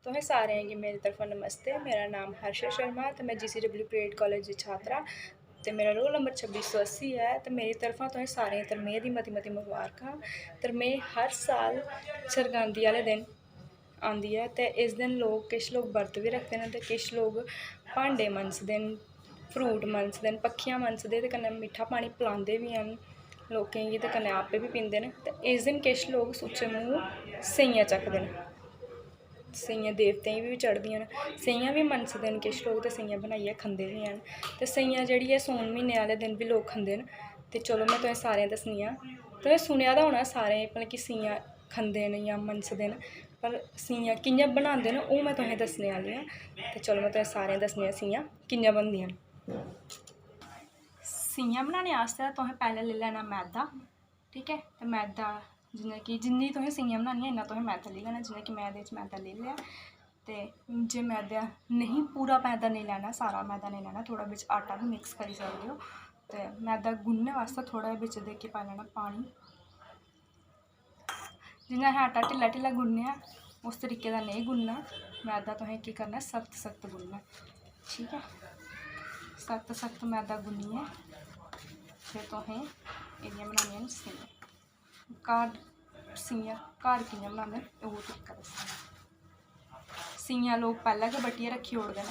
तुसें सारें गी मेरी तरफा नमस्ते। मेरा नाम हर्षा शर्मा ते मैं GCW परेड कॉलेज दी छात्रा ते मेरा रोल नंबर 2680 है। ते मेरी तरफा तुसें सारें गी तरमेह् दी मती मती मुबारकां। तरमेह् हर साल सरगांदी आह्ले दिन आंदी है ते इस दिन किश लोग बरत बी रखदे न ते किश लोग भांडे मनसदे न, फ्रूट मनसदे न, पक्खियां मनसदे ते कन्नै मिट्ठा पानी पलांदे बी हैन लोकें गी ते कन्नै आपे बी पींदे न। ते इस दिन किश लोग सुच्चे मूंह सेइयां चखदे न, सेइयां देवतें गी बी चढ़दियां न, सेइयां बी मनसदे न किश लोग ते सेइयां बनाइयै खंदे बी हैन। ते सेइयां जेह्ड़ी ऐ सौन म्हीने आह्ले दिन बी लोग खंदे न। ते चलो मैं तुसें सारें दस्सनी आं। तुसें सुनेआ दा होना सारें भला कि सेइयां खंदे न जां मनसदे न, पर सेइयां कि'यां बनांदे न ओह् मैं तुसें दस्सने आह्ली आं। ते चलो मैं तुसें सारें दस्सनी आं सेइयां कि'यां बनदियां न। सेइयां बनाने आस्तै तुसें पैह्लें लेई लैना मैदा, ठीक है। ते मैदा जियां कि जिन्नी तुसें सेइयां बनानियां इन्ना तुसें मैदा लेई लैना। जियां कि मैं एह्दे च मैदा लेई लेआ। ते जे मैदा नहीं पूरा मैदा नेईं लैना, सारा मैदा नेईं लैना, थोह्ड़ा बिच्च आटा बी मिक्स करी सकदे हो। ते मैदा गुन्नने बास्तै थोह्ड़ा बिच्च देके पाई लैना पानी। जियां असें आटा ढिल्ला ढिल्ला गुन्नेआ उस तरीके दा नेईं गुन्नना मैदा, तुसें केह् करना सख्त सख्त गुन्नना, ठीक है। सख्त सख्त मैदा गुन्नियै फिर तुसें एह्दियां बनानियां न सेइयां। घर सेइयां घर कि'यां बनांदे न ओह् तरीका दस्सना। सेइयां लोग पैह्लें गै बट्टियै रक्खी ओड़दे न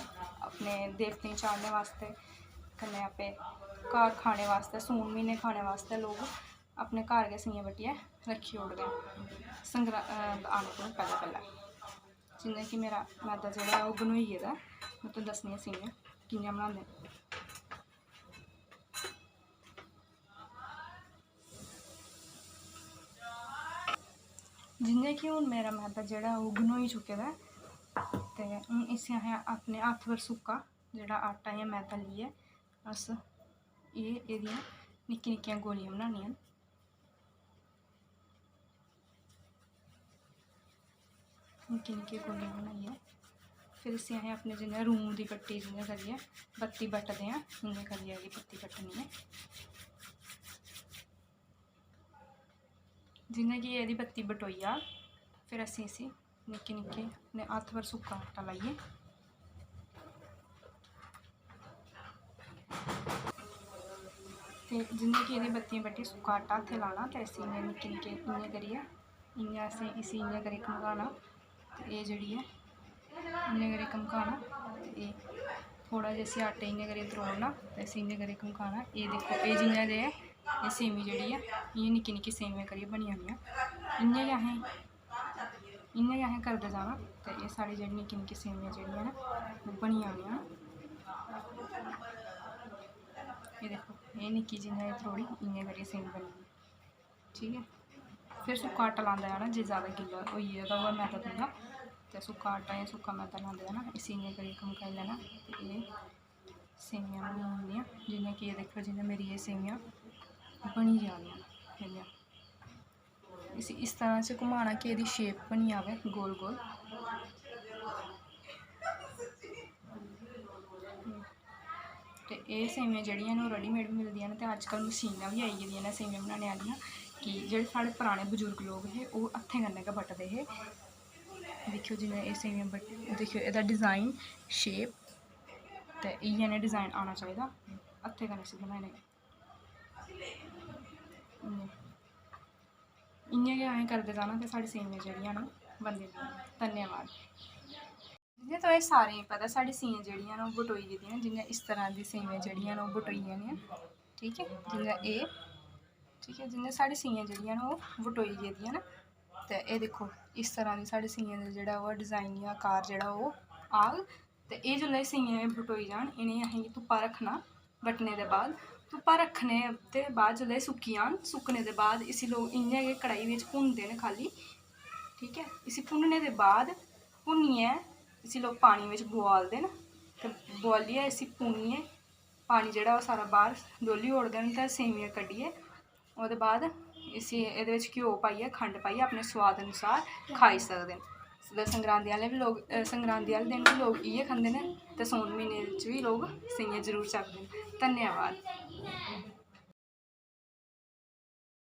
अपने देवतें गी चाढ़ने वास्ते, कन्नै आपे घर खाने वास्ते, सौन म्हीने खाने वास्ते लोग अपने घर गै सेइयां बट्टियै रक्खी ओड़दे न संगरांद आने कोला पैह्लें पैह्लें। जियां कि मेरा मैदा जेह्ड़ा ओह् गनोई गेदा ऐ, में तुसेंगी दस्सनी आं सेइयां कि'यां बनांदे न। जियां कि हून मेरा मैदा जेह्ड़ा ओह् गनोई चुके दा ऐ ते हून इसी असें अपने हत्थ पर सुक्का जेह्ड़ा आटा जां मैदा लेइयै अस एह्दियां निक्की निक्कियां गोलियां बनानियां न। निक्की निक्की गोलियां बनाइयै फिर इसी असें अपने जियां रूम दी पट्टी जियां करियै बत्ती बट्टदे आं इ'यां करियै एह्दी बत्ती बट्टनी ऐ। जियां कि एह्दी बत्ती बटोई जा फिर असें इसी निक्के निक्के अपने हत्थ पर सुक्का आटा लाइयै ते जियां कि एह्दी बत्तियां बट्टी सुक्का आटा हत्थें लाना ते इसी इ'यां निक्के निक्के इ'यां करियै इ'यां असें इसी इ'यां करियै घमकाना। ते एह् जेह्ड़ी ऐ इ'यां करियै घमकाना ते एह् थोह्ड़ा जेहा इसी आटे इ'यां करियै त्रोड़ना ते इसी इ'यां करियै घमकाना। एह् दिक्खो एह् जियां जे एह् सेमी जेह्ड़ी ऐ इ'यां निक्की निक्की सेमियां करियै बनी जानियां। इ'यां गै असें करदे जाना ते एह् साढ़ी जेह्ड़ी निक्की निक्की सेमियां जेह्ड़ियां न ओह् बनी जानियां। एह् देखो एह् निक्की जियां एह् त्रोड़ी इ'यां करियै सेमी बनी गेई, ठीक है। फिर सुक्का आटा लांदे जाना, जे ज़्यादा गिल्ला होई गेदा होऐ मैदा तुं'दा ते सुक्का आटा जां सुक्का मैदा लांदे जाना। इसी इ'यां करियै घमकाई लैना ते एह् सेमियां बनी जंदियां। जियां कि एह् दिक्खो जियां मेरी एह् सेमियां बनी जानियां इ'यां। इसी इस तरह से घुमाना कि एह्दी शेप बनी जाए गोल गोल। ते एह् सेमियां जेह्ड़ियां न ओह् रेडीमेड बी मिलदियां न ते अज्जकल मशीनां बी आई गेदियां न सेमियां बनाने आह्लियां। कि जेह्ड़े साढ़े पराने बजुर्ग लोग हे ओह् हत्थें कन्नै गै बट्टदे हे। दिक्खेओ जियां एह् सेमियां दिक्खेओ एह्दा डिज़ाइन शेप ते इ'यै नेहा डिज़ाइन आना चाहिदा हत्थें कन्नै इसी बनाने। इ'यां गै असें करदे जाना ते साढ़ी सेमियां जेह्ड़ियां न बनदी जानियां। धन्यवाद। जियां तुसें सारें गी पता साढ़ी सेमियां जेह्ड़ियां न ओह् बटोई गेदियां न। जियां इस तरह दी सेमियां जेह्ड़ियां न ओह् बटोई जानियां, ठीक है। जियां एह् ठीक है, जियां साढ़ी सेमियां जेह्ड़ियां न ओह् बटोई गेदियां न ते एह् दिक्खो इस तरह दी साढ़ी सेमियां दा जेह्ड़ा ओह् डिज़ाइन जां आकार जेह्ड़ा ओह् आग। ते एह् जेल्लै सेमियां बटोई जान इ'नेंगी असेंगी धुप्पा रक्खना। बट्टने दे बाद धुप्पा रक्खने दे बाद जेल्लै सुक्की जान, सुक्कने दे बाद इसी लोग इ'यां गै कड़ाही बिच्च भुनदे न खाल्ली, ठीक है। इसी भुनने दे बाद भुन्नियै इसी लोग पानी बिच्च बोआलदे न ते बोआलियै इसी भुन्नियै पानी जेह्ड़ा ओह् सारा बाह्र डोह्ली ओड़दे न ते सेमियां कड्ढियै ओह्दे बाद इसी एह्दे बिच्च घ्यो पाइयै खंड पाइयै अपने सोआद अनुसार खाई सकदे न। संगरांदी आह्ले संगरांदी आह्ले दिन बी लोग इ'यै खंदे न ते सौन म्हीने च बी लोग सेइयां जरूर चखदे न। धन्यवाद।